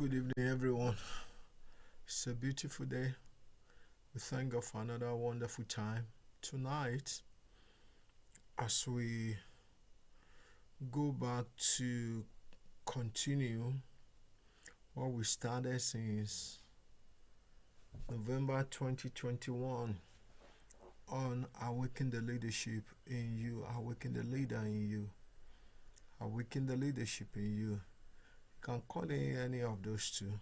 Good evening, everyone. It's a beautiful day. We thank God for another wonderful time. Tonight, as we go back to continue what we started since November 2021 on Awaken the Leadership in You, Awaken the Leader in You, Awaken the Leadership in You. You can call it any of those two.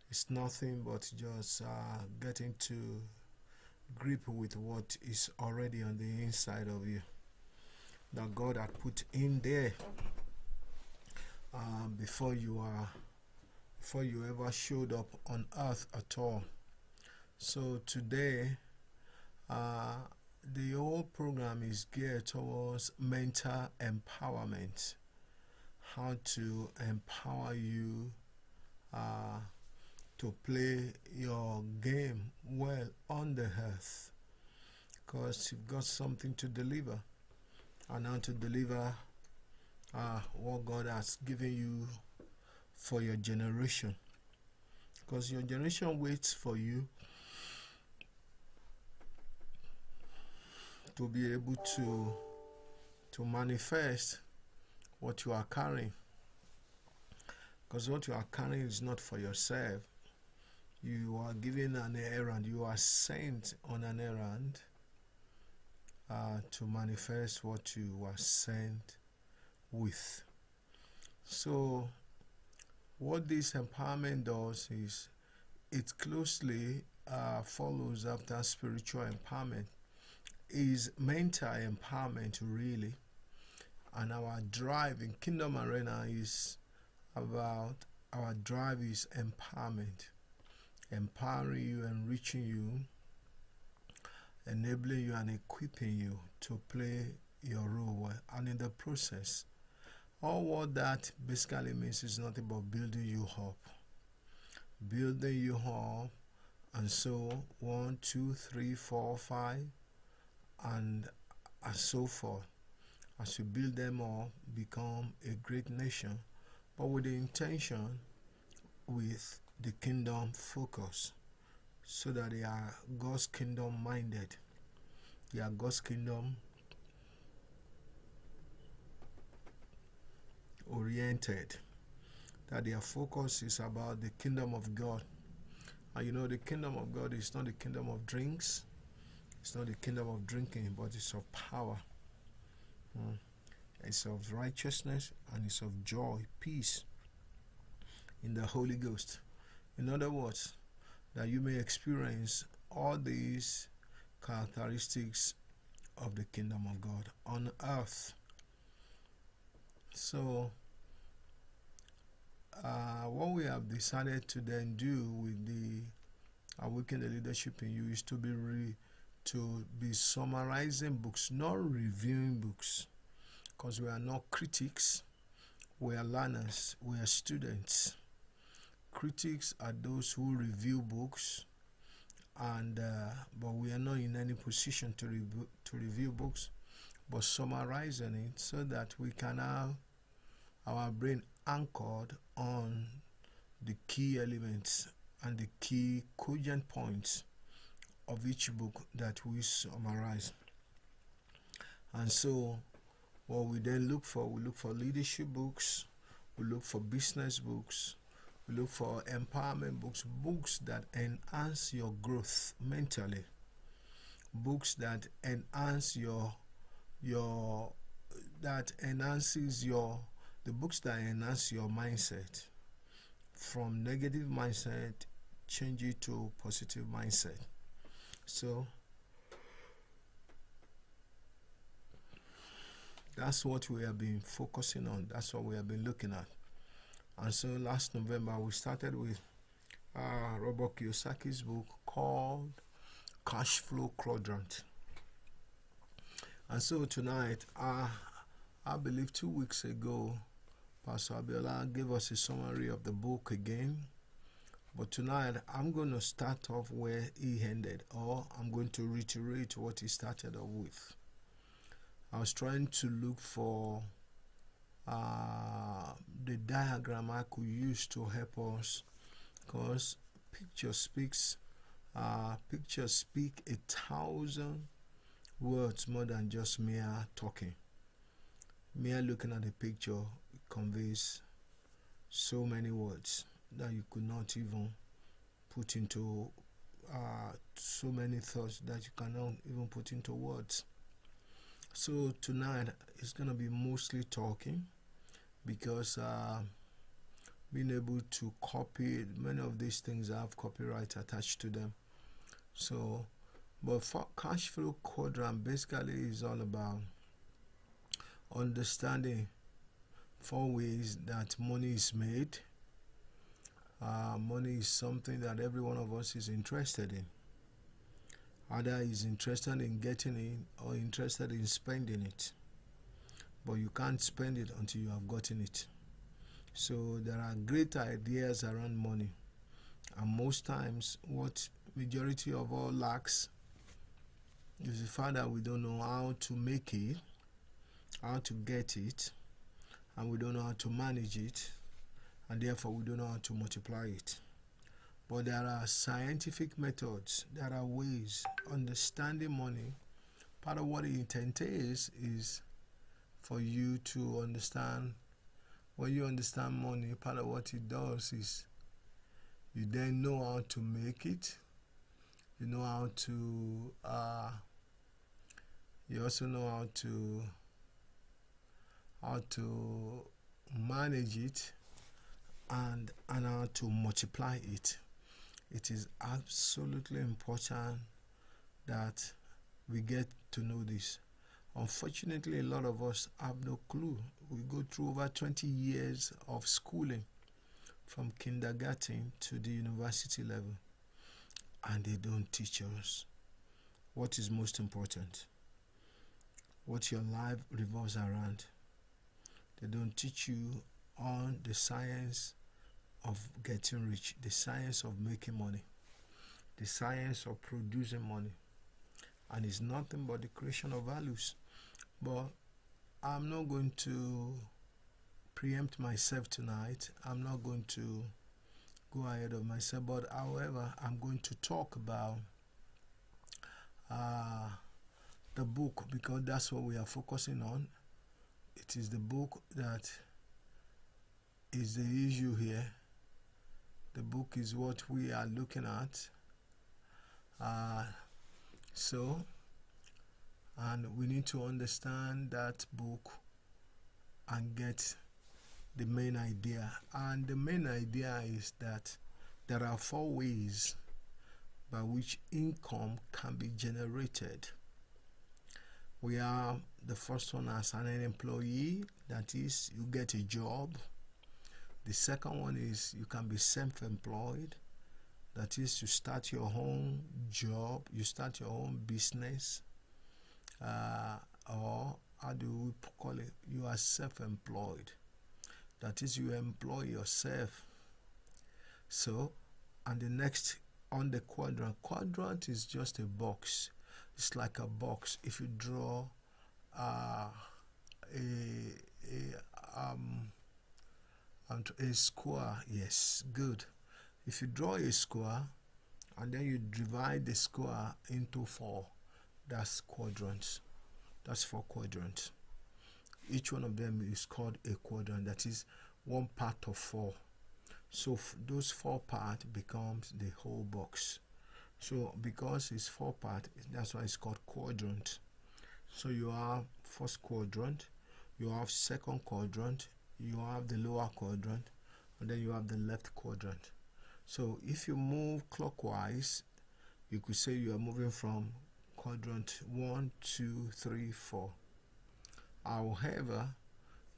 It's nothing but just getting to grip with what is already on the inside of you that God had put in there before you ever showed up on earth at all. So today the whole program is geared towards mental empowerment, how to empower you to play your game well on the earth, because you've got something to deliver, and how to deliver what God has given you for your generation, because your generation waits for you to be able to manifest what you are carrying, because what you are carrying is not for yourself. You are given an errand, you are sent on an errand to manifest what you were sent with. So what this empowerment does is it closely follows after spiritual empowerment, is mental empowerment really. And our drive in Kingdom Arena is about, our drive is empowerment, empowering you, enriching you, enabling you and equipping you to play your role well. And in the process, all what that basically means is not about building you up. And so 1, 2, 3, 4, 5 and so forth. As you build them all, become a great nation, but with the intention, with the kingdom focus, so that they are God's kingdom minded, they are God's kingdom oriented, that their focus is about the kingdom of God. And you know, the kingdom of God is not the kingdom of drinks, it's not the kingdom of drinking, but it's of power, it's of righteousness, and it's of joy, peace in the Holy Ghost. In other words, that you may experience all these characteristics of the kingdom of God on earth. So what we have decided to then do with the Awaken the Leadership in You is to be summarizing books, not reviewing books, because we are not critics, we are learners, we are students. Critics are those who review books, and but we are not in any position to review books, but summarizing it so that we can have our brain anchored on the key elements and the key cogent points of each book that we summarize. And so what we then look for, we look for leadership books, we look for business books, we look for empowerment books, books that enhance your growth mentally, books that enhance the books that enhance your mindset, from negative mindset change it to positive mindset. So that's what we have been focusing on, that's what we have been looking at. And so last November we started with Robert Kiyosaki's book called Cashflow Quadrant. And so tonight, I believe 2 weeks ago, Pastor Abiola gave us a summary of the book again. But tonight, I'm going to start off where he ended, or I'm going to reiterate what he started off with. I was trying to look for the diagram I could use to help us, because picture speaks. Pictures speak 1,000 words more than just mere talking. Mere looking at a picture conveys so many words that you could not even put into so many thoughts that you cannot even put into words. So tonight it's gonna be mostly talking, because being able to copy many of these things have copyright attached to them. So, but for Cashflow Quadrant basically is all about understanding 4 ways that money is made. Money is something that every one of us is interested in. Either is interested in getting it or interested in spending it. But you can't spend it until you have gotten it. So there are great ideas around money. And most times what majority of all lacks is the fact that we don't know how to make it, how to get it, and we don't know how to manage it, and therefore we don't know how to multiply it. But there are scientific methods, there are ways. Understanding money, part of what it entails is for you to understand. When you understand money, part of what it does is you then know how to make it. You know how to you also know how to manage it, and how to multiply it. It is absolutely important that we get to know this. Unfortunately, a lot of us have no clue. We go through over 20 years of schooling from kindergarten to the university level, and they don't teach us what is most important, what your life revolves around. They don't teach you on the science of getting rich, the science of making money, the science of producing money. And it's nothing but the creation of values. But I'm not going to preempt myself tonight. I'm not going to go ahead of myself. But however, I'm going to talk about the book, because that's what we are focusing on. It is the book that is the issue here. The book is what we are looking at. And we need to understand that book and get the main idea. And the main idea is that there are 4 ways by which income can be generated. We have the first one as an employee, that is, you get a job. The second one is you can be self-employed, that is, you start your own job, you start your own business, or how do we call it? You are self-employed, that is, you employ yourself. So, and the next on the quadrant is just a box. It's like a box. If you draw a square, yes, good. If you draw a square and then you divide the square into 4, that's quadrants. That's 4 quadrants. Each one of them is called a quadrant, that is one part of 4. So those 4 parts becomes the whole box. So because it's 4 parts, that's why it's called quadrant. So you have first quadrant, you have second quadrant, you have the lower quadrant, and then you have the left quadrant. So if you move clockwise, you could say you are moving from quadrant 1, 2, 3, 4. However,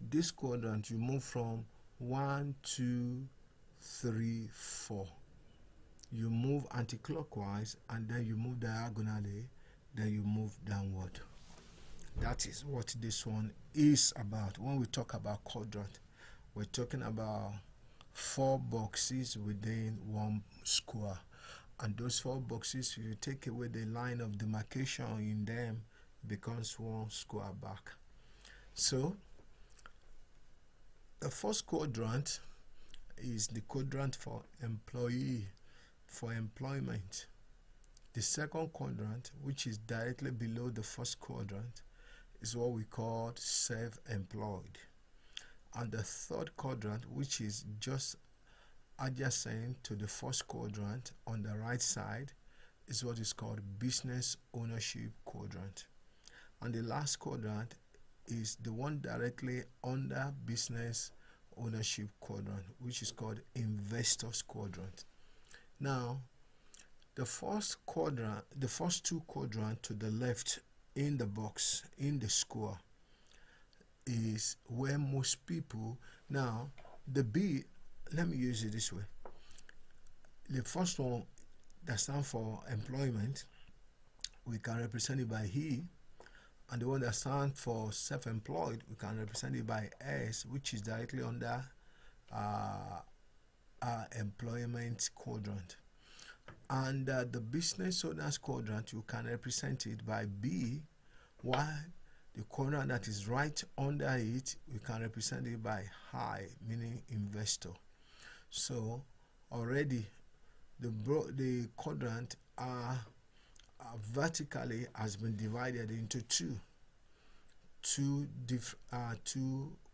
this quadrant you move from 1, 2, 3, 4. You move anti-clockwise, and then you move diagonally, then you move downward. That is what this one is about. When we talk about quadrant, we're talking about 4 boxes within one square. And those 4 boxes, if you take away the line of demarcation in them, it becomes one square back. So The first quadrant is the quadrant for employee, for employment. The second quadrant, which is directly below the first quadrant, is what we call self-employed. And the third quadrant, which is just adjacent to the first quadrant on the right side, is what is called business ownership quadrant. And the last quadrant is the one directly under business ownership quadrant, which is called investors quadrant. Now, the first two quadrants to the left in the box, in the square, is where most people, now the B, let me use it this way. The first one that stands for employment, we can represent it by he, and the one that stands for self-employed, we can represent it by S, which is directly under our employment quadrant. And the business owners quadrant, you can represent it by B, while the quadrant that is right under it, we can represent it by high, meaning investor. So already the quadrant vertically has been divided into two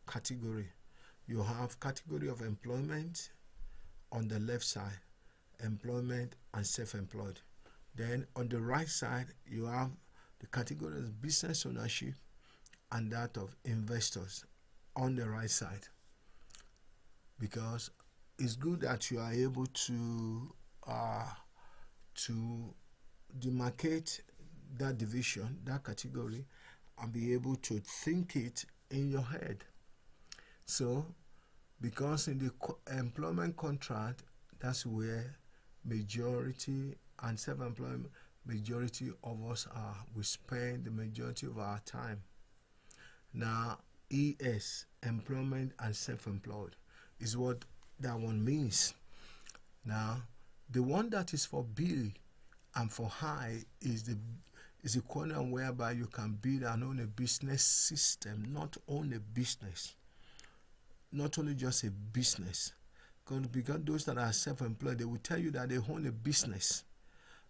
categories. You have category of employment on the left side, employment and self-employed. Then on the right side, you have the category of business ownership and that of investors on the right side, because it's good that you are able to demarcate that division, that category, and be able to think it in your head. So because in the employment contract, that's where majority and self-employment, majority of us are. We spend the majority of our time. Now, ES, employment and self-employed, is what that one means. Now, the one that is for B and for high is a corner whereby you can build and own a business system, not own a business, not only just a business. Because those that are self-employed, they will tell you that they own a business,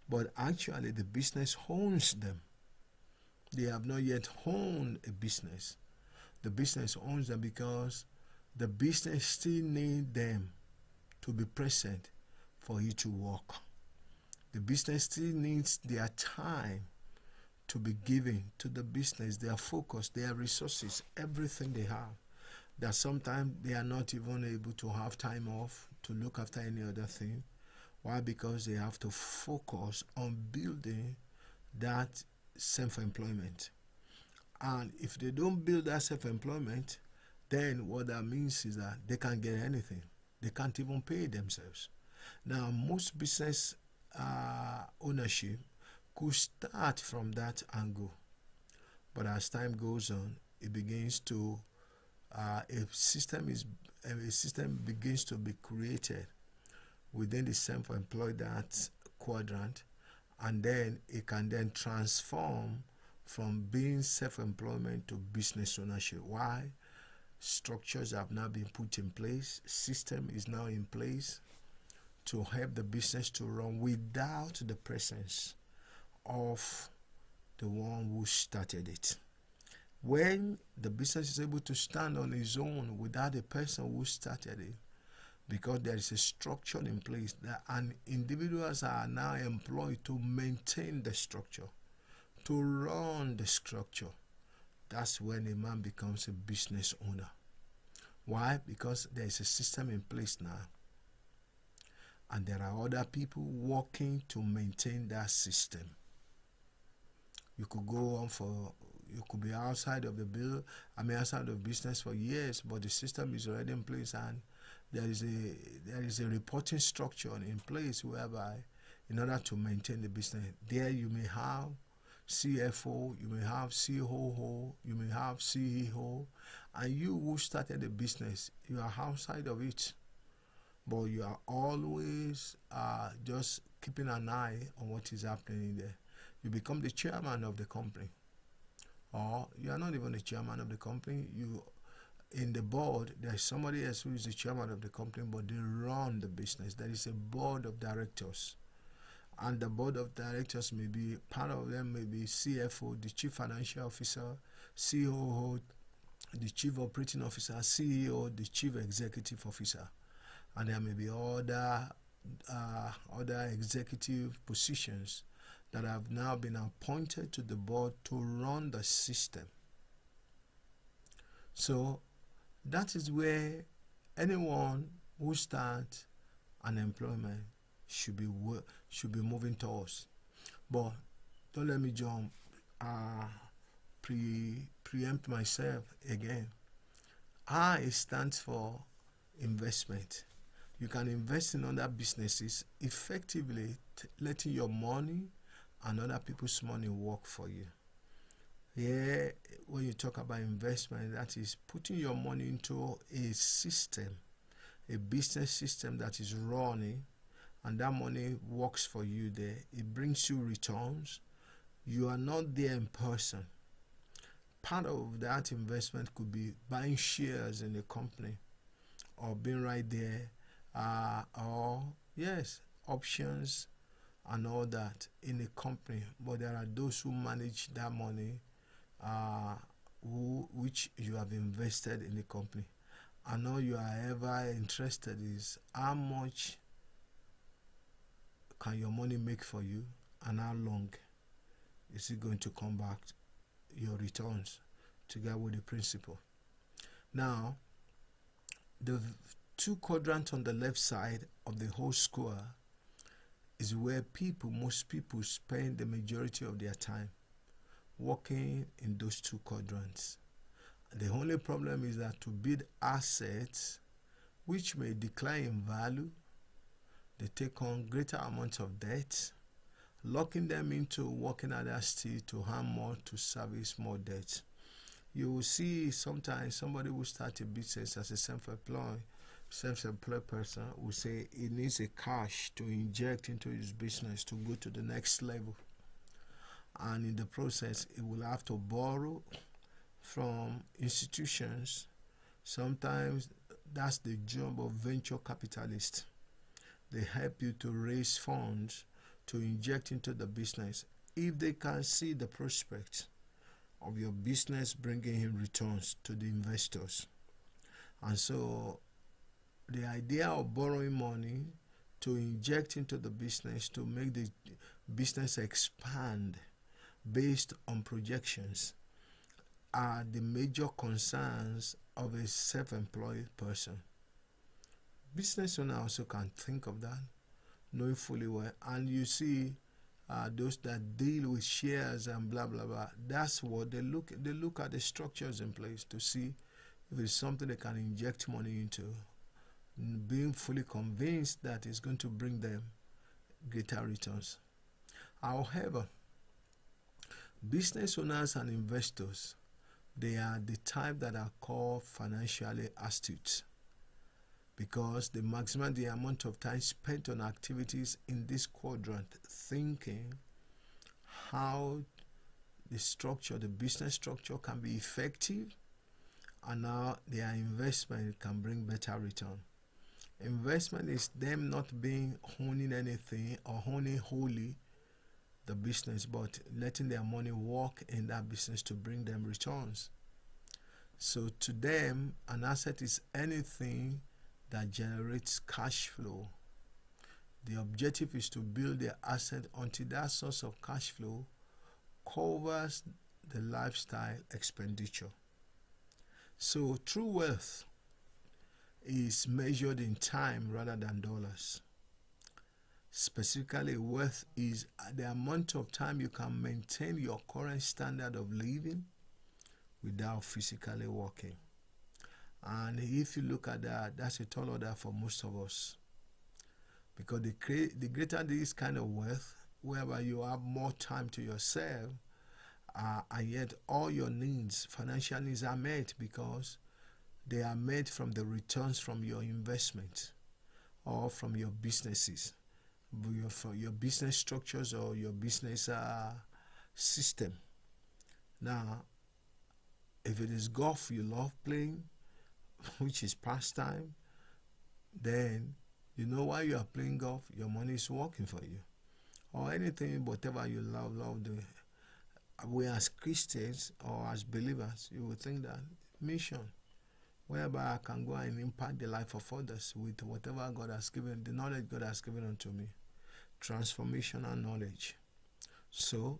but actually the business owns them. They have not yet owned a business. The business owns them because the business still needs them to be present for it to work. The business still needs their time to be given to the business, their focus, their resources, everything they have. That sometimes they are not even able to have time off to look after any other thing. Why? Because they have to focus on building that self-employment. And if they don't build that self-employment, then what that means is that they can't get anything. They can't even pay themselves. Now, most business ownership could start from that angle, but as time goes on, it begins to a system begins to be created within the self-employed that quadrant, and then it can then transform from being self-employment to business ownership. Why? Structures have now been put in place, system is now in place to help the business to run without the presence of the one who started it. When the business is able to stand on its own without the person who started it, because there is a structure in place, that and individuals are now employed to maintain the structure, to run the structure, that's when a man becomes a business owner. Why? Because there is a system in place now, and there are other people working to maintain that system. You could go on you could be outside of outside of business for years, but the system is already in place, and there is a reporting structure in place whereby, in order to maintain the business, there you may have CFO, you may have COO, you may have CEO, and you who started the business, you are outside of it, but you are always just keeping an eye on what is happening there. You become the chairman of the company, or you are not even the chairman of the company. in the board, there's somebody else who is the chairman of the company, but they run the business. There is a board of directors, and the board of directors may be, part of them may be CFO, the chief financial officer, COO, the chief operating officer, CEO, the chief executive officer, and there may be other executive positions that have now been appointed to the board to run the system. So that is where anyone who starts an employment should be moving towards. But don't let me jump, preempt myself again. I stands for investment. You can invest in other businesses, effectively letting your money and other people's money work for you. Yeah, when you talk about investment, that is putting your money into a system, a business system that is running, and that money works for you there. It brings you returns. You are not there in person. Part of that investment could be buying shares in a company, or being right there, or yes, options and all that in a company. But there are those who manage that money, which you have invested in the company, and all you are ever interested is how much can your money make for you, and how long is it going to come back your returns together with the principal. Now, the two quadrants on the left side of the whole square is where most people spend the majority of their time working in those two quadrants. The only problem is that to build assets which may decline in value, they take on greater amounts of debt, locking them into working harder still to earn more to service more debt. You will see sometimes somebody who start a business as a self-employed person will say he needs a cash to inject into his business to go to the next level. And in the process, he will have to borrow from institutions. Sometimes that's the job of venture capitalists. They help you to raise funds to inject into the business if they can see the prospect of your business bringing in returns to the investors. And so the idea of borrowing money to inject into the business to make the business expand based on projections are the major concerns of a self-employed person. Business owner also can think of that, knowing fully well. And you see those that deal with shares and blah blah blah, that's what they look at, the structures in place to see if it's something they can inject money into, being fully convinced that it's going to bring them greater returns. However, business owners and investors, they are the type that are called financially astute, because they maximize the amount of time spent on activities in this quadrant, thinking how the business structure can be effective, and how their investment can bring better return. Investment is them not owning anything or owning wholly the business, but letting their money work in that business to bring them returns. So to them, an asset is anything that generates cash flow. The objective is to build the asset until that source of cash flow covers the lifestyle expenditure. So true wealth is measured in time rather than dollars. Specifically, wealth is the amount of time you can maintain your current standard of living without physically working. And if you look at that, that's a tall order for most of us. Because the greater this kind of wealth, whereby you have more time to yourself, and yet all your needs, financial needs, are met because they are made from the returns from your investment or from your businesses, for your business structures or your business system. Now, if it is golf you love playing, which is pastime, then you know while you are playing golf, your money is working for you. Or anything, whatever you love the we as Christians or as believers, you would think that mission, whereby I can go and impact the life of others with whatever God has given, the knowledge God has given unto me, transformational knowledge. So,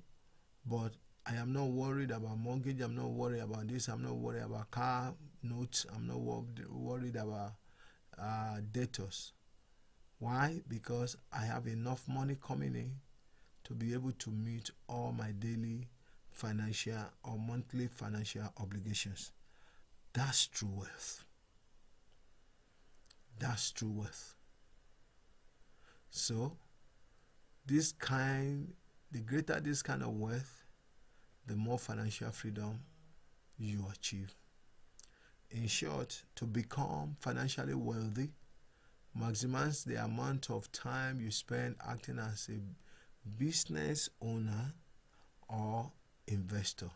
but I am not worried about mortgage, I'm not worried about this, I'm not worried about car notes, I'm not worried about debtors. Why? Because I have enough money coming in to be able to meet all my daily financial or monthly financial obligations. That's true wealth. That's true wealth. So, the greater this kind of wealth, the more financial freedom you achieve. In short, to become financially wealthy, maximize the amount of time you spend acting as a business owner or investor.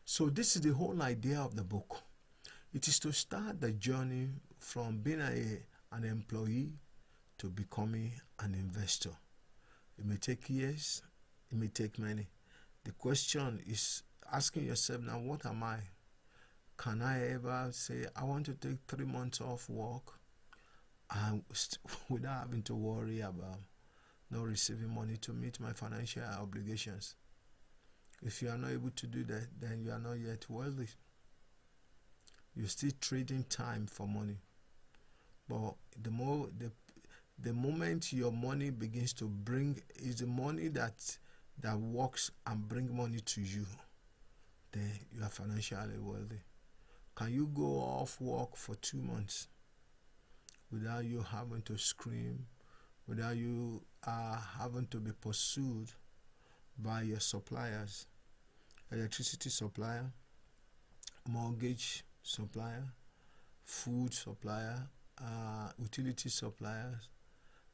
So this is the whole idea of the book. It is to start the journey from being an employee to becoming an investor. It may take years, it may take many. The question is asking yourself now, what am I? Can I ever say, I want to take 3 months off work and without having to worry about not receiving money to meet my financial obligations? If you are not able to do that, then you are not yet wealthy. You're still trading time for money. But the moment your money begins to bring, is the money that works and bring money to you, then you are financially wealthy. Can you go off work for 2 months without you having to scream, without you having to be pursued by your suppliers, electricity supplier, mortgage supplier, food supplier, utility suppliers,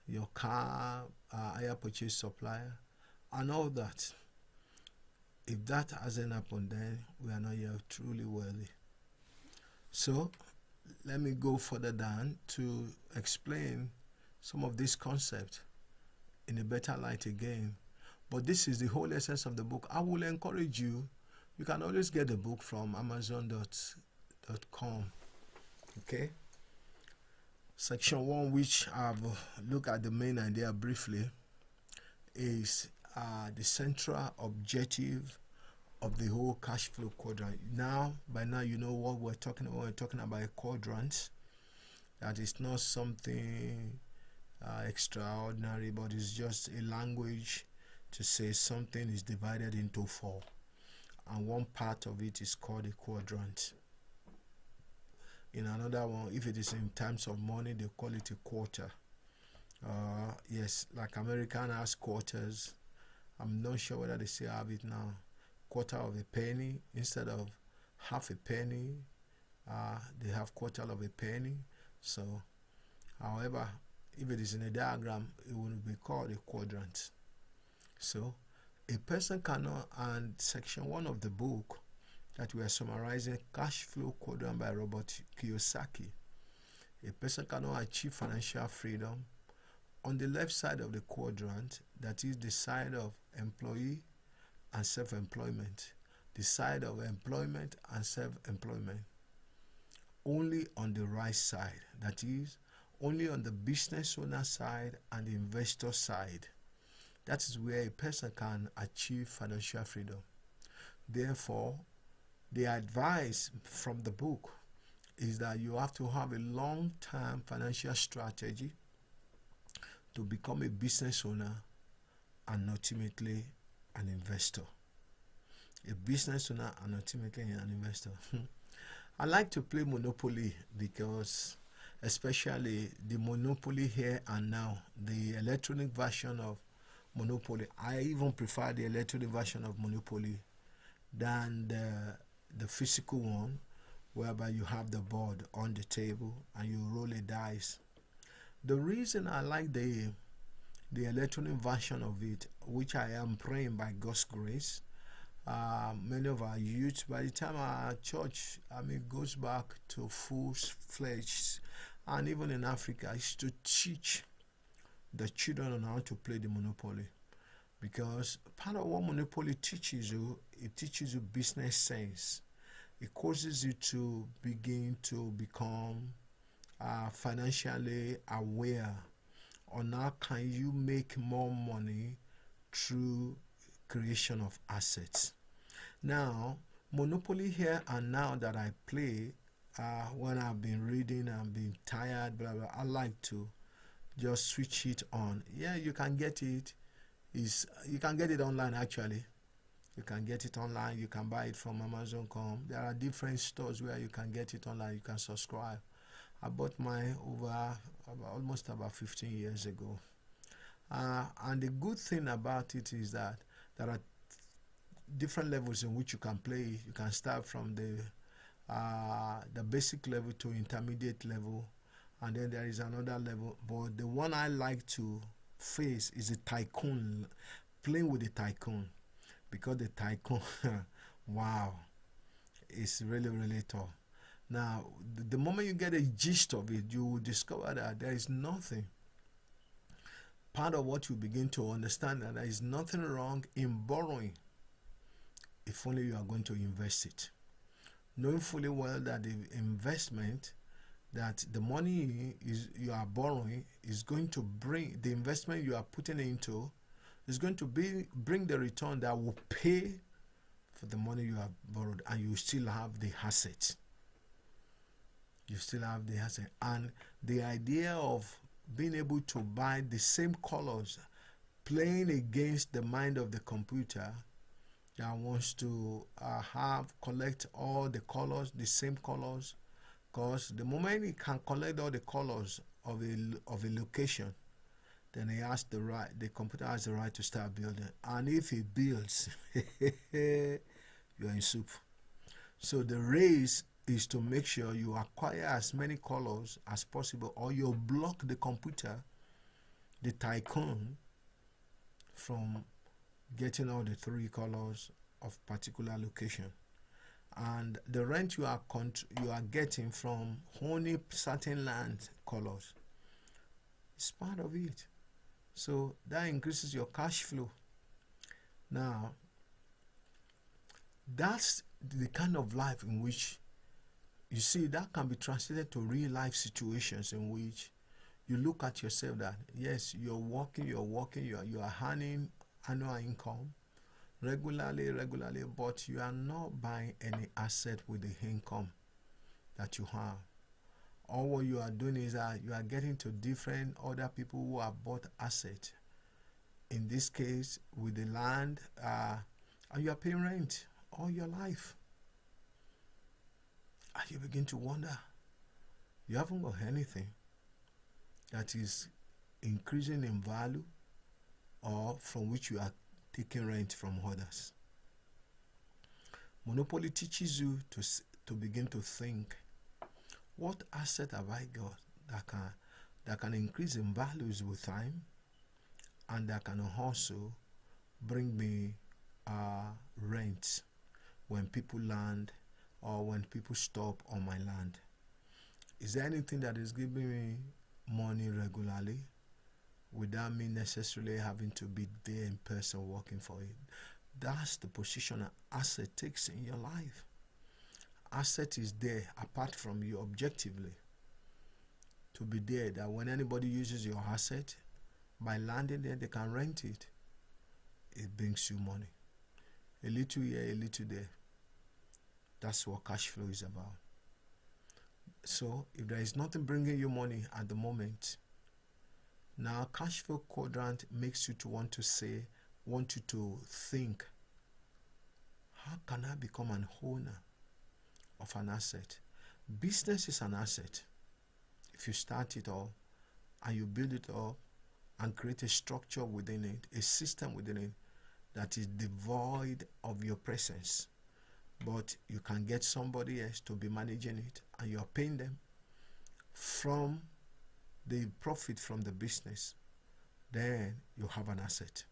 your car hire purchase supplier, and all that? If that hasn't happened, then we are not yet truly wealthy. So let me go further down to explain some of these concepts in a better light again. But this is the whole essence of the book. I will encourage you. You can always get the book from Amazon.com. Okay. Section 1, which I've looked at the main idea briefly, is the central objective of the whole cash flow quadrant. By now you know what we're talking about. We're talking about a quadrant. That is not something extraordinary, but it's just a language to say something is divided into 4, and one part of it is called a quadrant. In another one, if it is in terms of money, they call it a quarter. Yes, like American has quarters. I'm not sure whether they still have it now. Quarter of a penny instead of half a penny. They have quarter of a penny. So, however, if it is in a diagram, it will be called a quadrant. So, a person cannot, and section 1 of the book that we are summarizing, Cash Flow Quadrant by Robert Kiyosaki. A person cannot achieve financial freedom on the left side of the quadrant, that is the side of employee and self-employment, the side of employment and self-employment. Only on the right side, that is, only on the business owner side and the investor side. That is where a person can achieve financial freedom. Therefore, the advice from the book is that you have to have a long-term financial strategy to become a business owner and ultimately an investor. A business owner and ultimately an investor. I like to play Monopoly because, especially the Monopoly here and now, the electronic version of Monopoly. I even prefer the electronic version of Monopoly than the physical one, whereby you have the board on the table and you roll a dice. The reason I like the electronic version of it, which I am praying by God's grace, many of our youth, by the time our church, goes back to full-fledged, and even in Africa, is to teach the children on how to play the monopoly. Because part of what monopoly teaches you, it teaches you business sense. It causes you to begin to become financially aware on how can you make more money through creation of assets. Now, monopoly here and now that I play, when I've been reading and been tired, blah blah, I like to just switch it on. Yeah, you can get it. You can get it online actually. You can get it online. You can buy it from Amazon.com. There are different stores where you can get it online. You can subscribe. I bought mine almost about 15 years ago. And the good thing about it is that there are different levels in which you can play. You can start from the basic level to intermediate level, and then there is another level. But the one I like to face is a tycoon, playing with the tycoon, because the tycoon, wow, it's really, really tough. Now, the moment you get a gist of it, you will discover that there is nothing. Part of what you begin to understand that there is nothing wrong in borrowing, if only you are going to invest it. Knowing fully well that the investment, that the money you are borrowing is going to bring, the investment you are putting into is going to bring the return that will pay for the money you have borrowed, and you still have the asset. You still have the asset. And the idea of being able to buy the same colors, playing against the mind of the computer that wants to collect all the colors, the same colors, because the moment he can collect all the colors of a location, then the computer has the right to start building. And if he builds, you're in soup. So the race is to make sure you acquire as many colors as possible, or you block the computer, the tycoon, from getting all the 3 colors of particular location. And the rent you are getting from only certain land colors is part of it. So that increases your cash flow. Now, that's the kind of life in which, you see, that can be translated to real life situations in which you look at yourself that, yes, you're working, you are earning annual income regularly, but you are not buying any asset with the income that you have. All what you are doing is that you are getting to different other people who have bought assets. In this case, with the land, and you are paying rent all your life. And you begin to wonder, you haven't got anything that is increasing in value or from which you are taking rent from others. Monopoly teaches you to begin to think, what asset have I got that can increase in values with time, and that can also bring me rent when people land or when people stop on my land? Is there anything that is giving me money regularly without me necessarily having to be there in person working for it? That's the position an asset takes in your life. Asset is there apart from you objectively, to be there, that when anybody uses your asset, by landing there, they can rent it. It brings you money. A little here, a little there. That's what cash flow is about. So if there is nothing bringing you money at the moment, now cash flow quadrant makes you to want you to think, how can I become an owner of an asset? Business is an asset. If you start it all and you build it up and create a structure within it, a system within it that is devoid of your presence, but you can get somebody else to be managing it, and you're paying them from the profit from the business, then you have an asset.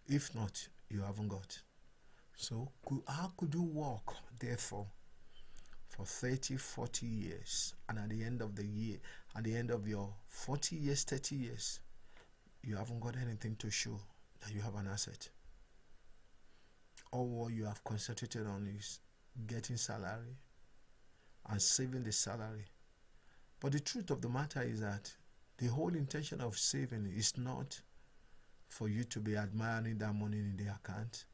If not, you haven't got. So how could you work, therefore, for 30, 40 years, and at the end of the year, at the end of your 40 years, 30 years, you haven't got anything to show that you have an asset? All what you have concentrated on is getting salary and saving the salary. But the truth of the matter is that the whole intention of saving is not for you to be admiring that money in the account,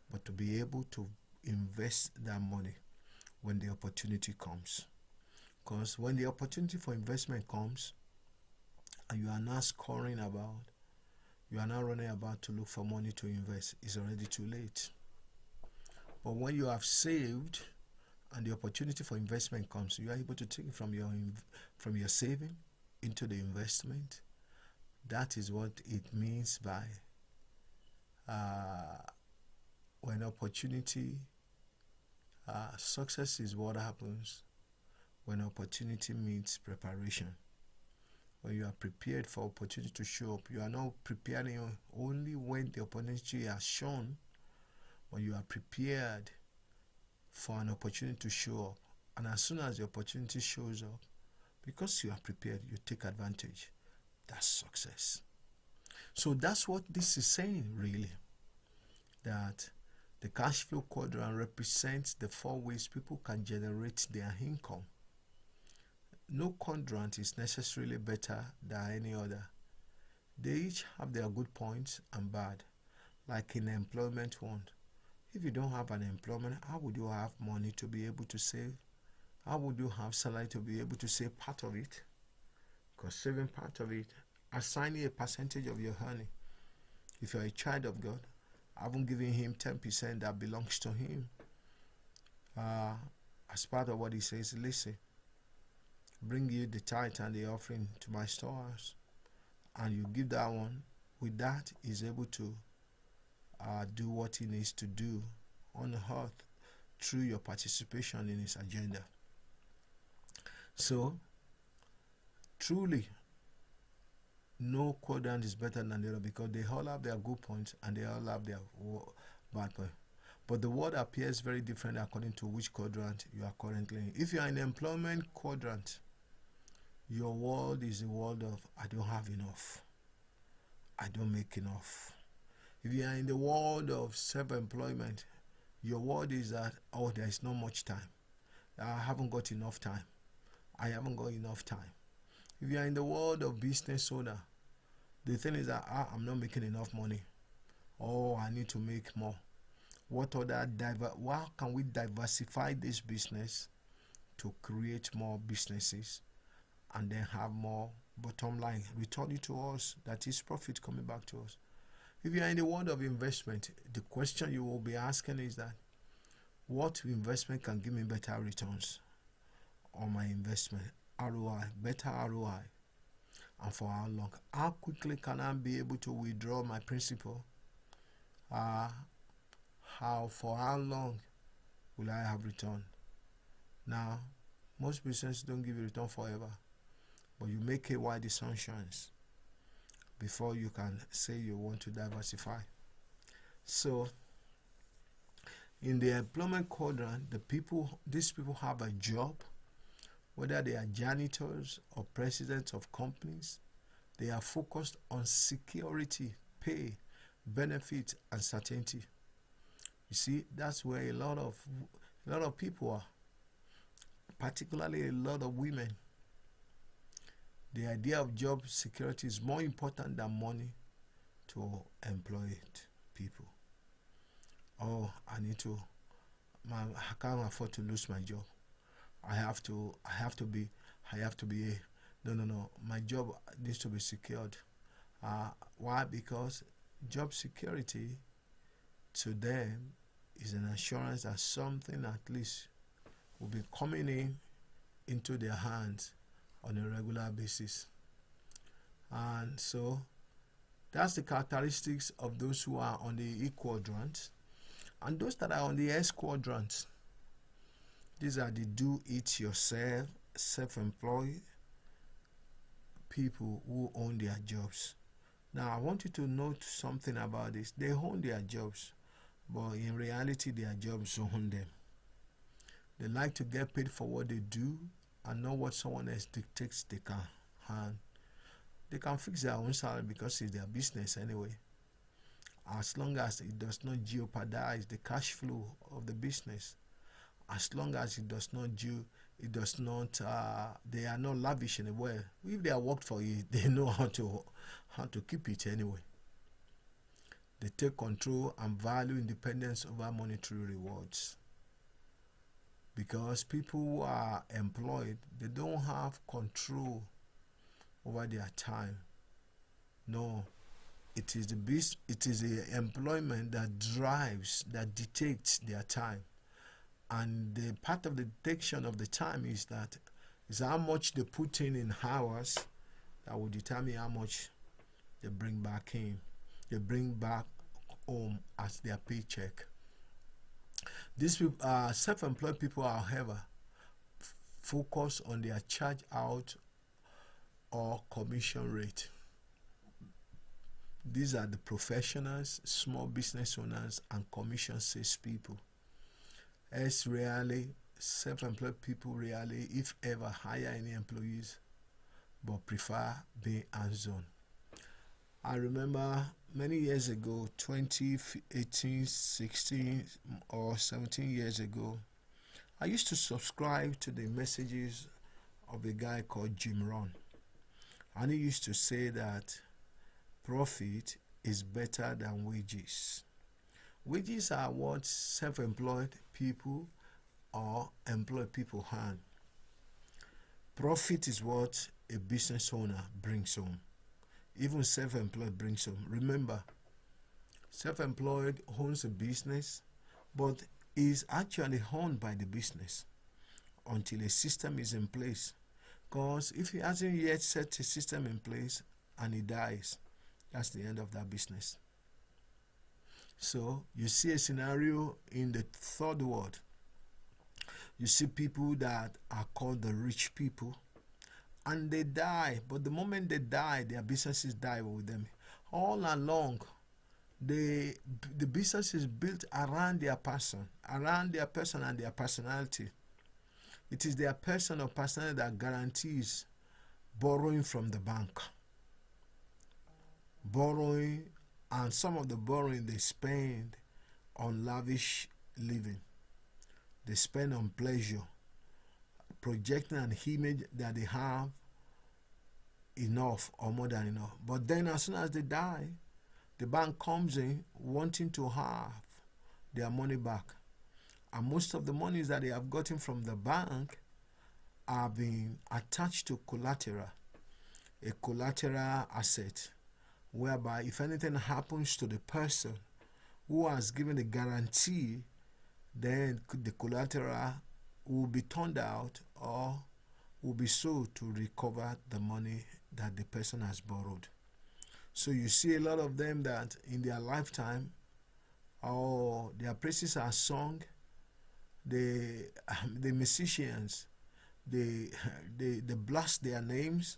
but to be able to invest that money when the opportunity comes. Because when the opportunity for investment comes and you are now scoring about, you are now running about to look for money to invest, it's already too late. But when you have saved and the opportunity for investment comes, you are able to take it from your saving into the investment. That is what it means by when opportunity, success is what happens when opportunity meets preparation. When you are prepared for opportunity to show up, you are not preparing only when the opportunity has shown, but you are prepared for an opportunity to show up. And as soon as the opportunity shows up, because you are prepared, you take advantage. That's success. So that's what this is saying, really. That the cash flow quadrant represents the 4 ways people can generate their income. No quadrant is necessarily better than any other. They each have their good points and bad. Like in the employment one, if you don't have an employment, how would you have money to be able to save? How would you have salary to be able to save part of it? Because saving part of it, assigning a percentage of your earning. If you're a child of God, I haven't given him 10% that belongs to him. As part of what he says, listen, bring you the tithe and the offering to my storehouse, and you give that one. With that, he's able to do what he needs to do on the earth through your participation in his agenda. So, truly, no quadrant is better than the other because they all have their good points and they all have their bad points. But the world appears very different according to which quadrant you are currently in. If you are in the employment quadrant, your world is the world of I don't have enough, I don't make enough. If you are in the world of self-employment, your world is that, oh, there is not much time. I haven't got enough time. I haven't got enough time. If you are in the world of business owner, the thing is that I'm not making enough money. Oh, I need to make more. What can we diversify this business to create more businesses and then have more bottom line returning to us, that is profit coming back to us? If you are in the world of investment, the question you will be asking is that what investment can give me better returns on my investment? ROI, better ROI. And for how long? How quickly can I be able to withdraw my principal? For how long will I have return? Now, most businesses don't give you return forever, but you make it while the sun shines before you can say you want to diversify. So, in the employment quadrant, these people have a job, whether they are janitors or presidents of companies. They are focused on security, pay, benefit, and certainty. You see, that's where a lot of people are, particularly a lot of women. The idea of job security is more important than money to employ people. Oh, I can't afford to lose my job. I have to be. No. My job needs to be secured. Why? Because job security to them is an assurance that something at least will be coming into their hands on a regular basis. And so that's the characteristics of those who are on the E quadrant. And those that are on the S quadrant, these are the do-it-yourself, self-employed people who own their jobs. Now, I want you to note something about this. They own their jobs. but in reality their jobs own them. They like to get paid for what they do and not what someone else dictates they can earn. They can fix their own salary because it's their business anyway, as long as it does not jeopardize the cash flow of the business, as long as it does not they are not lavish in a way. If they are worked for it, they know how to keep it anyway. They take control and value independence over monetary rewards. Because people who are employed, they don't have control over their time. No, it is the employment that drives, that dictates their time. And the part of the detection of the time is how much they put in hours that will determine how much they bring back home as their paycheck. These people, self-employed people, however, focus on their charge out or commission rate. These are the professionals, small business owners, and commission sales people. As rarely, self-employed people rarely, if ever, hire any employees, but prefer being hands-on. I remember many years ago, 2018, 16 or 17 years ago, I used to subscribe to the messages of a guy called Jim Rohn. And he used to say that profit is better than wages. Wages are what self-employed people or employed people earn. Profit is what a business owner brings home. Even self-employed brings home. Remember, self-employed owns a business, but is actually owned by the business until a system is in place. Because if he hasn't yet set a system in place and he dies, that's the end of that business. So you see a scenario in the third world. You see people that are called the rich people, and they die, but the moment they die, their businesses die with them. All along, the business is built around their person and their personality. It is their person or personality that guarantees borrowing from the bank. Borrowing, and some of the borrowing they spend on lavish living. They spend on pleasure, projecting an image that they have enough or more than enough. But then as soon as they die, the bank comes in wanting to have their money back. And most of the monies that they have gotten from the bank are being attached to collateral, a collateral asset, whereby if anything happens to the person who has given the guarantee, then the collateral will be turned out or will be sold to recover the money that the person has borrowed. So you see a lot of them that in their lifetime, their praises are sung. The musicians, they blast their names,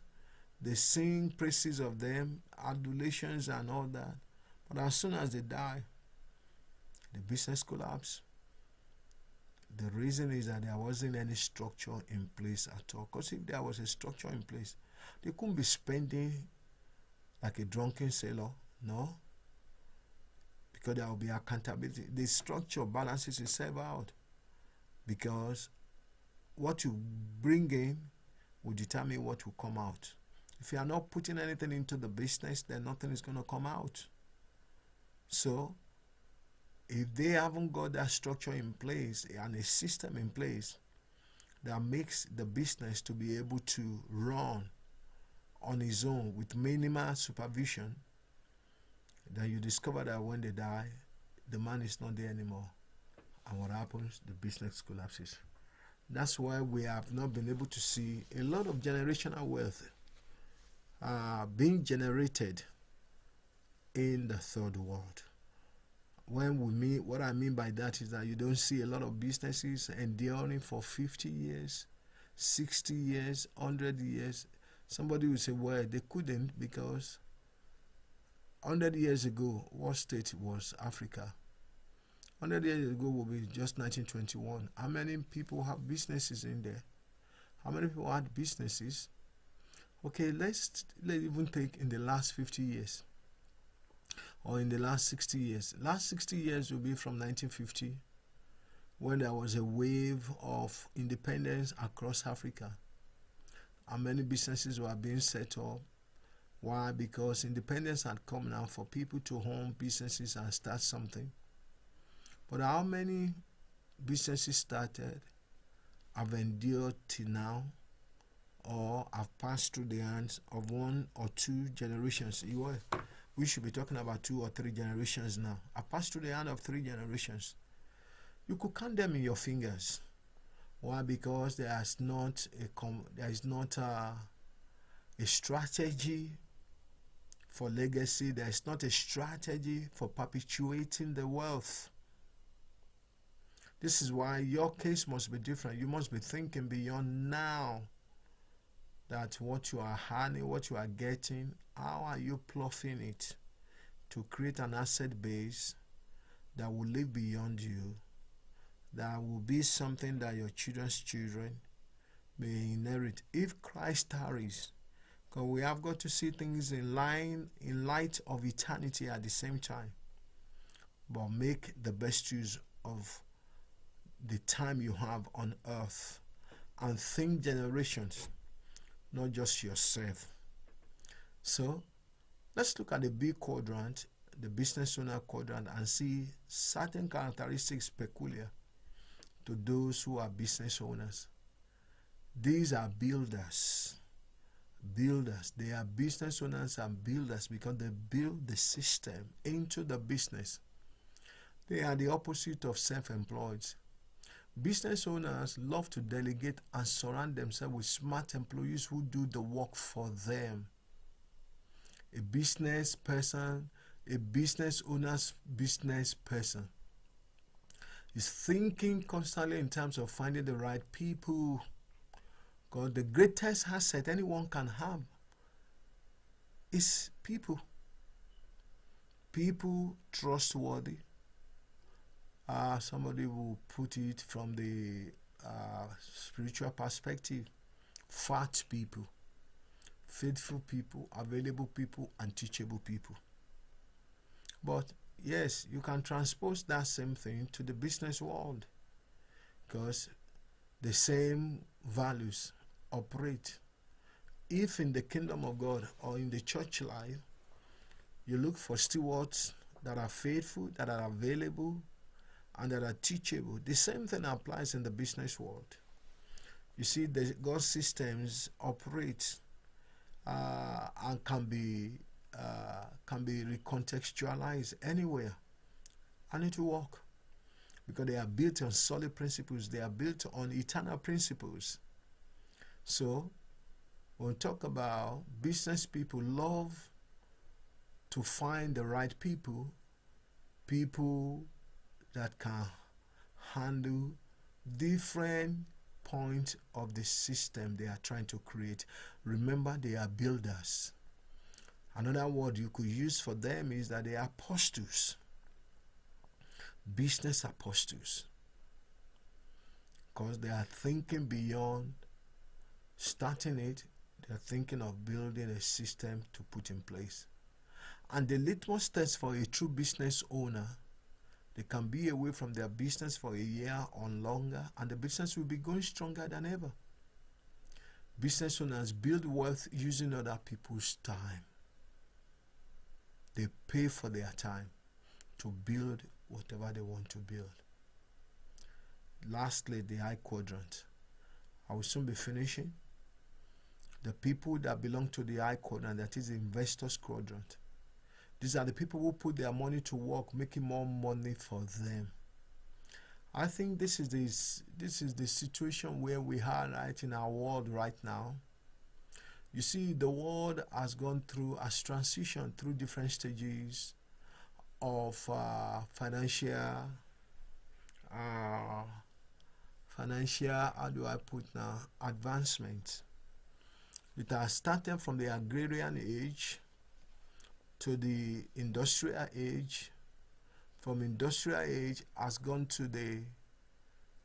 they sing praises of them, adulations and all that. But as soon as they die, the business collapse. The reason is that there wasn't any structure in place at all. Because if there was a structure in place, they couldn't be spending like a drunken sailor, no? Because there will be accountability. The structure balances itself out. Because what you bring in will determine what will come out. If you are not putting anything into the business, then nothing is going to come out. So, if they haven't got that structure in place and a system in place that makes the business to be able to run on its own with minimal supervision, then you discover that when they die, the man is not there anymore. And what happens? The business collapses. That's why we have not been able to see a lot of generational wealth being generated in the third world. What I mean by that is that you don't see a lot of businesses enduring for 50 years, 60 years, 100 years. Somebody will say, well, they couldn't because 100 years ago, what state was Africa? 100 years ago will be just 1921. How many people have businesses in there? How many people had businesses? Okay, let's even take in the last 50 years or in the last 60 years. Last 60 years will be from 1950, when there was a wave of independence across Africa. And many businesses were being set up. Why? Because independence had come now for people to own businesses and start something. But how many businesses started have endured till now, or have passed through the hands of one or two generations? We should be talking about 2 or 3 generations now. Have passed through the hand of 3 generations. You could count them in your fingers. Why? Because there is not a strategy for legacy. There is not a strategy for perpetuating the wealth. This is why your case must be different. You must be thinking beyond now, that what you are earning, what you are getting, how are you ploughing it to create an asset base that will live beyond you, that will be something that your children's children may inherit if Christ tarries. Because we have got to see things in light of eternity at the same time. But make the best use of the time you have on earth and think generations, not just yourself. So let's look at the big quadrant, the business owner quadrant, and see certain characteristics peculiar to those who are business owners. These are builders. They are business owners and builders because they build the system into the business. They are the opposite of self-employed. Business owners love to delegate and surround themselves with smart employees who do the work for them. A business owner's business person is thinking constantly in terms of finding the right people. Because the greatest asset anyone can have is people. People trustworthy. Somebody will put it from the spiritual perspective. Fat people, faithful people, available people, and teachable people. But yes, you can transpose that same thing to the business world, because the same values operate. If in the kingdom of God or in the church life, you look for stewards that are faithful, that are available, and that are teachable, the same thing applies in the business world. You see, God's systems operate and can be recontextualized anywhere, and it will work because they are built on solid principles. They are built on eternal principles. So when we talk about business people, love to find the right people that can handle different points of the system they are trying to create. Remember, they are builders. Another word you could use for them is that they are apostles. Business apostles. Because they are thinking beyond starting it. They are thinking of building a system to put in place. And the litmus test for a true business owner, they can be away from their business for a year or longer, and the business will be going stronger than ever. Business owners build wealth using other people's time. They pay for their time to build whatever they want to build. Lastly, the high quadrant. I will soon be finishing. The people that belong to the high quadrant, that is the investors quadrant. These are the people who put their money to work, making more money for them. I think this is the situation where we are right in our world right now. You see, the world has gone through a transition through different stages of financial, how do I put now, advancement. It has started from the agrarian age to the industrial age, from industrial age has gone to the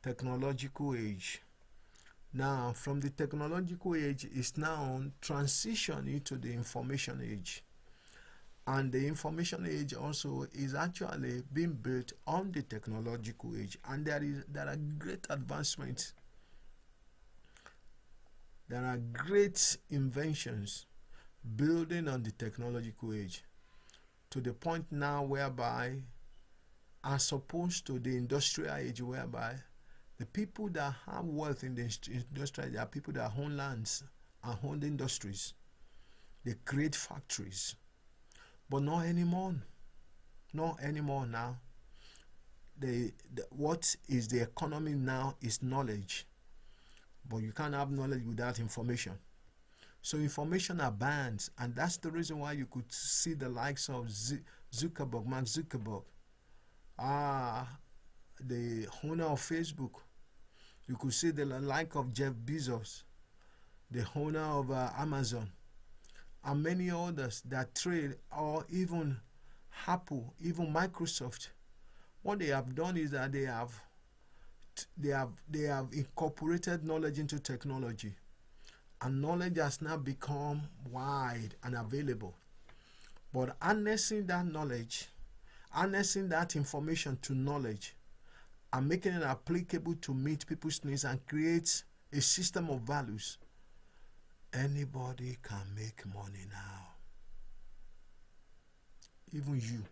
technological age. Now, from the technological age is now transitioning to the information age. And the information age also is actually being built on the technological age. And there are great advancements. There are great inventions building on the technological age, to the point now whereby, as opposed to the industrial age, whereby the people that have wealth in the industrial age are people that own lands and own industries. They create factories. But not anymore. Not anymore now. What is the economy now is knowledge. But you can't have knowledge without information. So information abounds, and that's the reason why you could see the likes of Mark Zuckerberg, the owner of Facebook. You could see the like of Jeff Bezos, the owner of Amazon, and many others that trade, or even Apple, even Microsoft. What they have done is that they have incorporated knowledge into technology, and knowledge has now become wide and available. But harnessing that knowledge, harnessing that information to knowledge, and making it applicable to meet people's needs and create a system of values, anybody can make money now. Even you.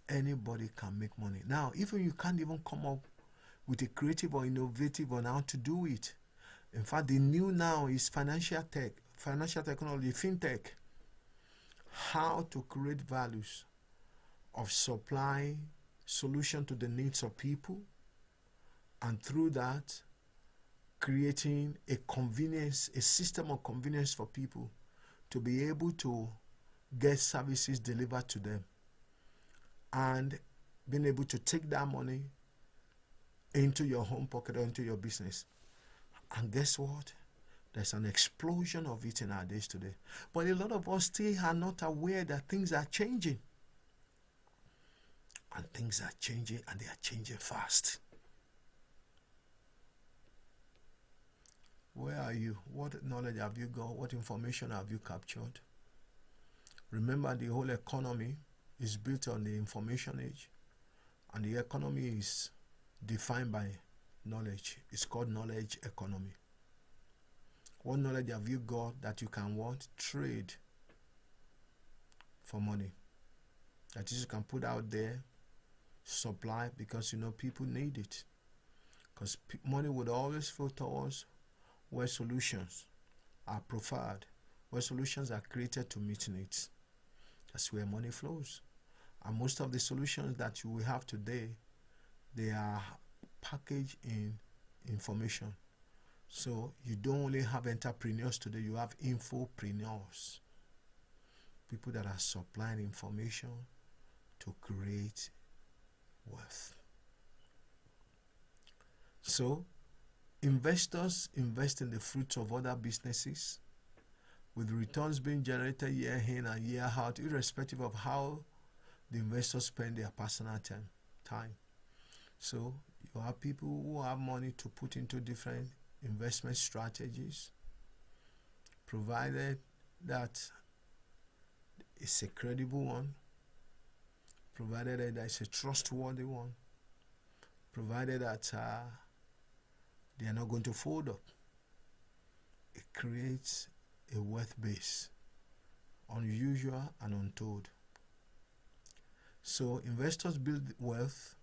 Anybody can make money. Now, even you can't even come up with a creative or innovative on how to do it. In fact, the new now is financial technology, fintech. How to create values of supply solution to the needs of people, and through that creating a convenience, a system of convenience for people to be able to get services delivered to them, and being able to take that money into your home pocket or into your business. And guess what? There's an explosion of it in our days today. But a lot of us still are not aware that things are changing. And things are changing, and they are changing fast. Where are you? What knowledge have you got? What information have you captured? Remember, the whole economy is built on the information age, and the economy is defined by knowledge. It's called knowledge economy. What knowledge have you got that you can trade for money? That is, you can put out there, supply, because you know people need it. Because money would always flow towards where solutions are preferred, where solutions are created to meet needs. That's where money flows. And most of the solutions that you will have today, they are packaged in information. So you don't only have entrepreneurs today, you have infopreneurs. People that are supplying information to create wealth. So investors invest in the fruits of other businesses, with returns being generated year in and year out, irrespective of how the investors spend their personal time. So you have people who have money to put into different investment strategies, provided that it's a credible one, provided that it's a trustworthy one, provided that they are not going to fold up. It creates a wealth base, unusual and untold. So investors build wealth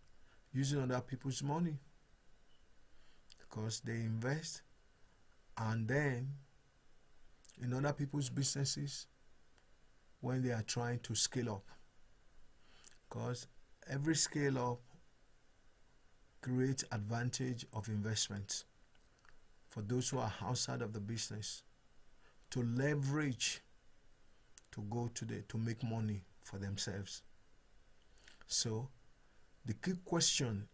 using other people's money, because they invest and then in other people's businesses when they are trying to scale up, because every scale up creates advantage of investment for those who are outside of the business, to leverage to make money for themselves. So the key question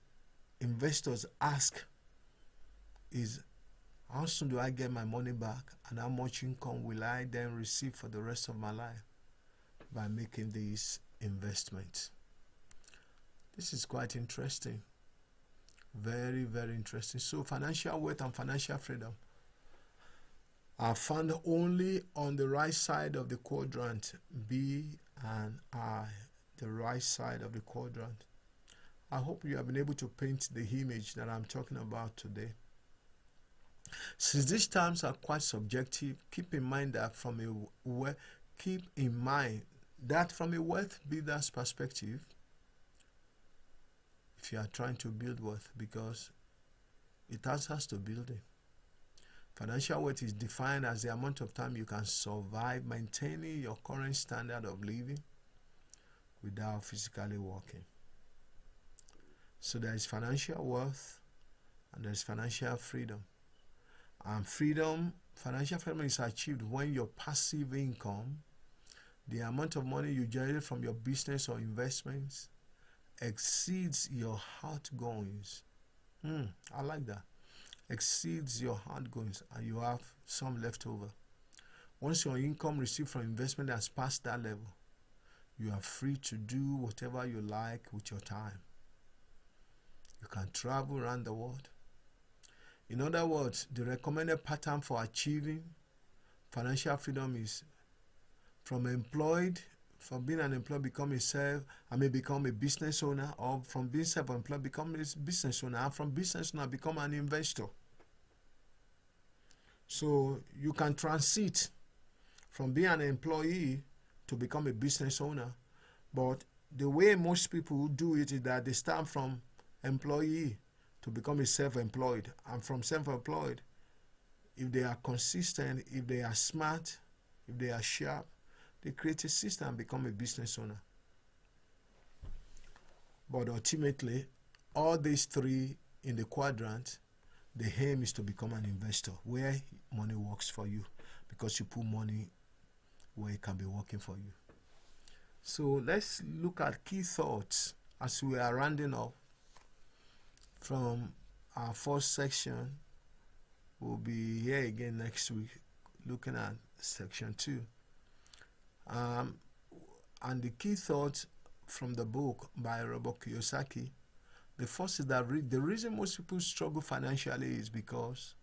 investors ask is, how soon do I get my money back, and how much income will I then receive for the rest of my life by making these investments? This is quite interesting. Very, very interesting. So financial wealth and financial freedom are found only on the right side of the quadrant, B and I, the right side of the quadrant. I hope you have been able to paint the image that I'm talking about today. Since these terms are quite subjective, keep in mind that from a wealth builder's perspective, if you are trying to build wealth, because it has to building. Financial wealth is defined as the amount of time you can survive maintaining your current standard of living without physically working. So there is financial wealth and there is financial freedom. And financial freedom is achieved when your passive income, the amount of money you generate from your business or investments, exceeds your outgoings. I like that. Exceeds your outgoings and you have some left over. Once your income received from investment has passed that level, you are free to do whatever you like with your time. You can travel around the world. In other words, the recommended pattern for achieving financial freedom is from being unemployed, become a business owner, or from being self-employed, become a business owner, and from business owner, become an investor. So you can transit from being an employee to become a business owner, but the way most people do it is that they start from employee to become a self-employed, and from self-employed, if they are consistent, if they are smart, if they are sharp, they create a system and become a business owner. But ultimately, all these three in the quadrant, the aim is to become an investor where money works for you, because you put money where it can be working for you. So let's look at key thoughts as we are rounding up from our first section. We'll be here again next week looking at section 2. And the key thoughts from the book by Robert Kiyosaki, the first is that the reason most people struggle financially is because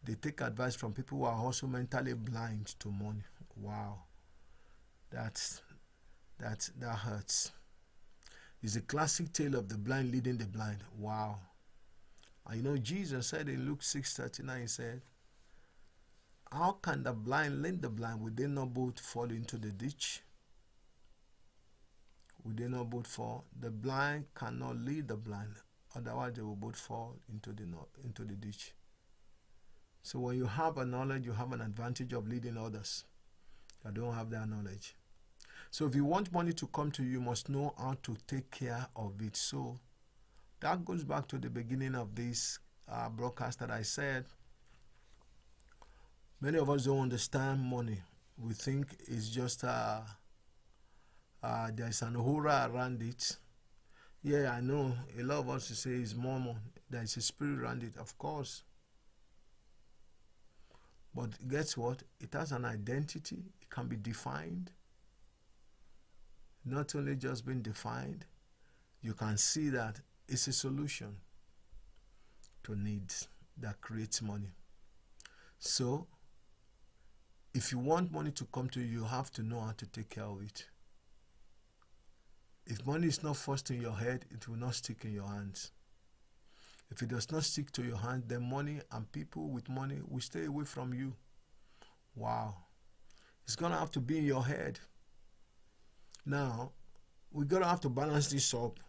they take advice from people who are also mentally blind to money. Wow, that hurts. It's a classic tale of the blind leading the blind. Wow. And Jesus said in Luke 6:39, he said, how can the blind lead the blind? Would they not both fall into the ditch? Would they not both fall? The blind cannot lead the blind, otherwise they will both fall into the ditch. So when you have a knowledge, you have an advantage of leading others that don't have that knowledge. So if you want money to come to you, you must know how to take care of it. So that goes back to the beginning of this broadcast that I said, many of us don't understand money. We think it's just there's an aura around it. Yeah, I know. A lot of us say it's more. There is a spirit around it, of course. But guess what? It has an identity. It can be defined. Not only just being defined, you can see that it's a solution to needs that creates money. So, if you want money to come to you, you have to know how to take care of it. If money is not first in your head, it will not stick in your hands. If it does not stick to your hand, then money and people with money will stay away from you. Wow. It's going to have to be in your head. Now, we're going to have to balance this up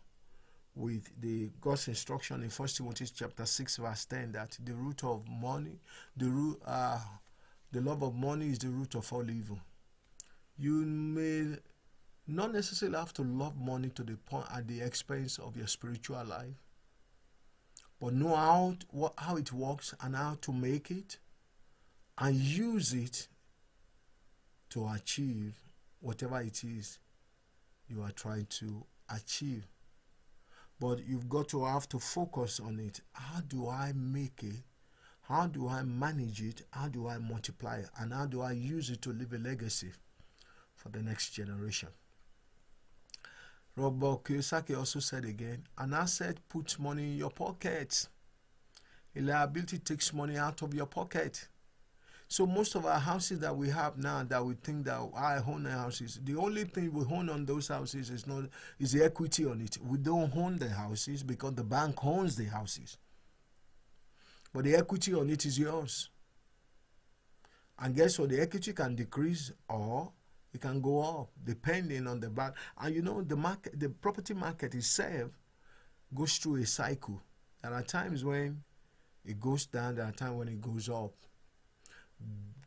with the God's instruction in 1 Timothy chapter 6 verse 10 that the root of money, the love of money is the root of all evil. You may not necessarily have to love money to the point at the expense of your spiritual life, but know how it works and how to make it and use it to achieve whatever it is you are trying to achieve. But you've got to have to focus on it. How do I make it? How do I manage it? How do I multiply it? And how do I use it to leave a legacy for the next generation? Robert Kiyosaki also said again, an asset puts money in your pocket. A liability takes money out of your pocket. So most of our houses that we have now, that we think that I own the houses, the only thing we own on those houses is the equity on it. We don't own the houses because the bank owns the houses. But the equity on it is yours. And guess what? The equity can decrease or it can go up depending on the bank. And you know, the property market itself goes through a cycle. There are times when it goes down, there are times when it goes up.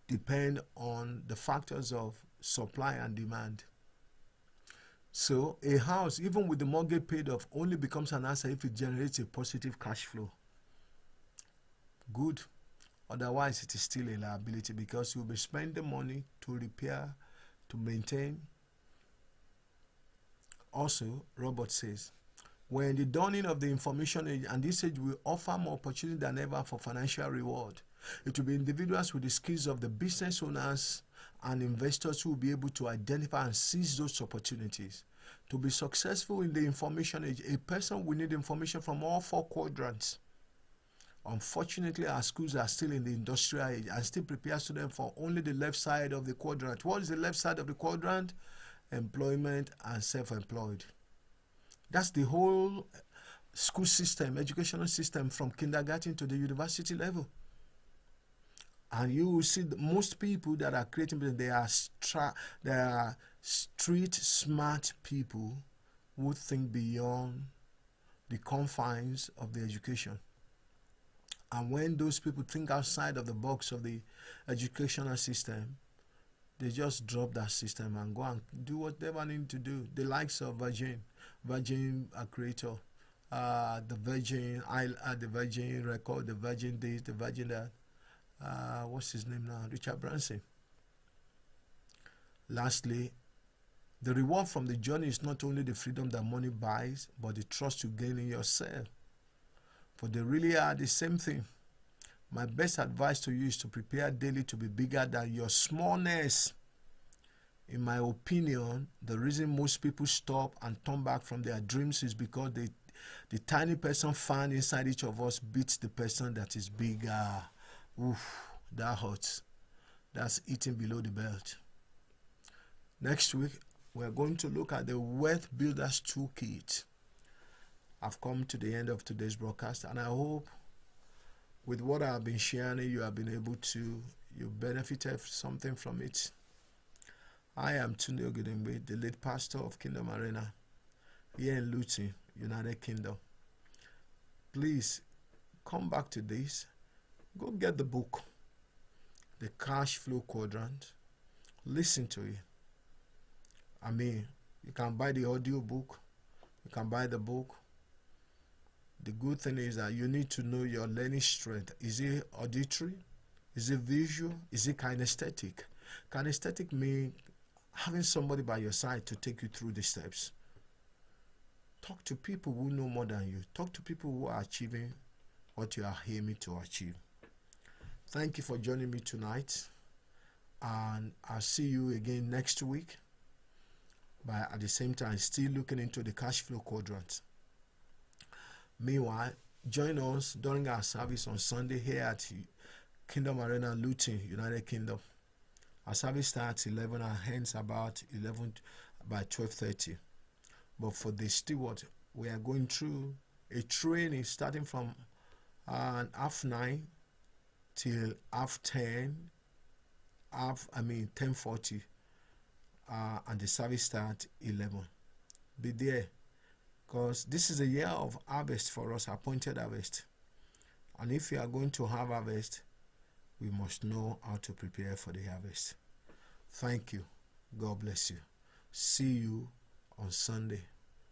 Depend on the factors of supply and demand. So a house, even with the mortgage paid off, only becomes an asset if it generates a positive cash flow. Good. Otherwise, it is still a liability because you'll be spending money to repair, to maintain. Also, Robert says, we're in the dawning of the information age, and this age will offer more opportunity than ever for financial reward. It will be individuals with the skills of the business owners and investors who will be able to identify and seize those opportunities. To be successful in the information age, a person will need information from all four quadrants. Unfortunately, our schools are still in the industrial age and still prepare students for only the left side of the quadrant. What is the left side of the quadrant? Employment and self-employed. That's the whole school system, educational system from kindergarten to the university level. And you will see most people that are creating business, they are street smart people who think beyond the confines of the education. And when those people think outside of the box of the educational system, they just drop that system and go and do whatever they need to do. The likes of Virgin creator, the Virgin record, the Virgin this, the Virgin that. What's his name now? Richard Branson. Lastly, the reward from the journey is not only the freedom that money buys, but the trust you gain in yourself. For they really are the same thing. My best advice to you is to prepare daily to be bigger than your smallness. In my opinion, the reason most people stop and turn back from their dreams is because the tiny person found inside each of us beats the person that is bigger. Oof, that hurts. That's eating below the belt. Next week, we're going to look at the Wealth Builders Toolkit. I've come to the end of today's broadcast, and I hope with what I've been sharing, you benefited something from it. I am Tunde Ogedengbe, the lead pastor of Kingdom Arena here in Luton, United Kingdom. Please come back to this. Go get the book, The Cashflow Quadrant. Listen to it. I mean, you can buy the audio book. You can buy the book. The good thing is that you need to know your learning strength. Is it auditory? Is it visual? Is it kinesthetic? Kinesthetic means having somebody by your side to take you through the steps. Talk to people who know more than you. Talk to people who are achieving what you are aiming to achieve. Thank you for joining me tonight. And I'll see you again next week. But at the same time, still looking into the cash flow quadrant. Meanwhile, join us during our service on Sunday here at Kingdom Arena, Luton, United Kingdom. Our service starts 11 and ends about 11 by 12:30. But for the steward, we are going through a training starting from 9:30 till 10:40. And the service starts 11. Be there, because this is a year of harvest for us, appointed harvest. And if you are going to have harvest, we must know how to prepare for the harvest. Thank you. God bless you. See you on Sunday.